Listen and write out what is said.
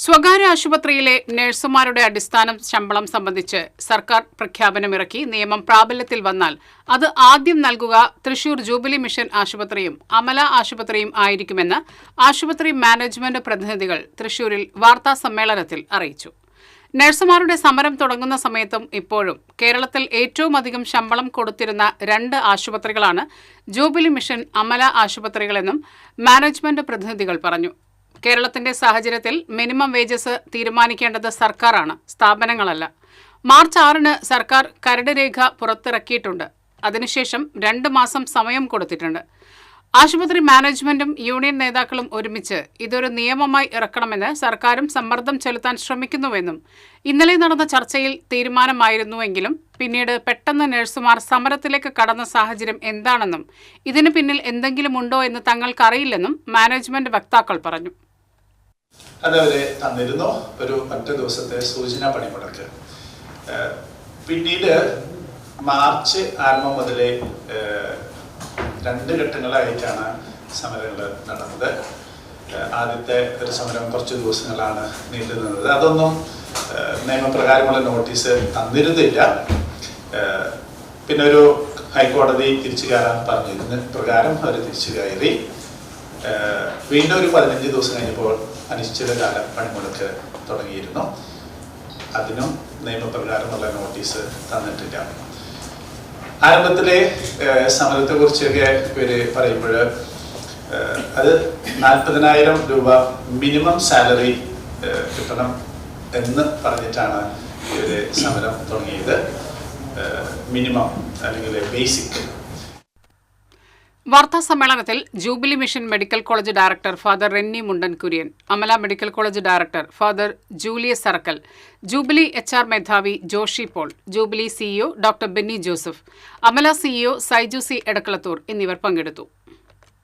സ്വകാര്യ ആശുപത്രിയിലെ നഴ്സുമാരുടെ അടിസ്ഥാന ശമ്പളം സംബന്ധിച്ച് സർക്കാർ പ്രഖ്യാപനമിറക്കി നിയമം പ്രാബല്യത്തിൽ വന്നാൽ അത് ആദ്യം നൽകുക തൃശൂർ ജൂബിലി മിഷൻ ആശുപത്രിയും അമല ആശുപത്രിയും ആയിരിക്കുമെന്ന് ആശുപത്രി മാനേജ്മെന്റ് പ്രതിനിധികൾ തൃശൂരിൽ വാർത്താസമ്മേളനത്തിൽ അറിയിച്ചു. നഴ്സുമാരുടെ സമരം തുടങ്ങുന്ന സമയത്തും ഇപ്പോഴും കേരളത്തിൽ ഏറ്റവും അധികം ശമ്പളം കൊടുത്തിരുന്ന 2 ആശുപത്രികളാണ് ജൂബിലി മിഷൻ അമല ആശുപത്രികളെന്നും മാനേജ്മെന്റ് പ്രതിനിധികൾ പറഞ്ഞു. കേരളത്തിന്റെ സാഹചര്യത്തിൽ മിനിമം വേജസ് തീരുമാനിക്കേണ്ടത് സർക്കാരാണ്, സ്ഥാപനങ്ങളല്ല. മാർച്ച് 6-ന് സർക്കാർ കരട് രേഖ പുറത്തിറക്കിയിട്ടുണ്ട്. അതിനുശേഷം 2 മാസം സമയം കൊടുത്തിട്ടുണ്ട്. ആശുപത്രി മാനേജ്മെന്റും യൂണിയൻ നേതാക്കളും ഒരുമിച്ച് ഇതൊരു നിയമമായി ഇറക്കണമെന്ന് സർക്കാരും സമ്മർദ്ദം ചെലുത്താൻ ശ്രമിക്കുന്നുവെന്നും ഇന്നലെ നടന്ന ചർച്ചയിൽ തീരുമാനമായിരുന്നുവെങ്കിലും പിന്നീട് പെട്ടെന്ന് നഴ്സുമാർ സമരത്തിലേക്ക് കടന്ന സാഹചര്യം എന്താണെന്നും ഇതിന് പിന്നിൽ എന്തെങ്കിലും ഉണ്ടോ എന്ന് തങ്ങൾക്കറിയില്ലെന്നും മാനേജ്മെന്റ് വക്താക്കൾ പറഞ്ഞു. അതവരെ തന്നിരുന്നു ഒരു 10 ദിവസത്തെ സൂചനാ പണിമുടക്ക്. പിന്നീട് മാർച്ച് ആരംഭം മുതലേ 2 ഘട്ടങ്ങളായിട്ടാണ് സമരങ്ങൾ നടന്നത്. ആദ്യത്തെ ഒരു സമരം കുറച്ച് ദിവസങ്ങളാണ് നീണ്ടുനിന്നത്. അതൊന്നും നിയമപ്രകാരമുള്ള നോട്ടീസ് തന്നിരുന്നില്ല. പിന്നെ ഒരു ഹൈക്കോടതി തിരിച്ചു കയറാൻ പറഞ്ഞിരുന്ന പ്രകാരം അവർ തിരിച്ചു കയറി. വീണ്ടും ഒരു 15 ദിവസം കഴിഞ്ഞപ്പോൾ അനിശ്ചിതകാല പണിമുടക്ക് തുടങ്ങിയിരുന്നു. അതിനും നിയമപ്രകാരമുള്ള നോട്ടീസ് തന്നിട്ടില്ല. ആരംഭത്തിലെ സമരത്തെ കുറിച്ചൊക്കെ ഇവര് പറയുമ്പോൾ അത് 40,000 രൂപ മിനിമം സാലറി കിട്ടണം എന്ന് പറഞ്ഞിട്ടാണ് ഇവര് സമരം തുടങ്ങിയത്. മിനിമം അല്ലെങ്കിൽ ബേസിക്. വാർത്താ സമ്മേളനത്തിൽ Jubilee mission medical college director father Renny Mundan Kurian, Amala medical college director father Julius Sarkal, Jubilee HR മേധാവി Joshy Paul, Jubilee CEO doctor Benny Joseph, Amala CEO Saiju C Edakkalathur എന്നിവർ പങ്കെടുത്തു.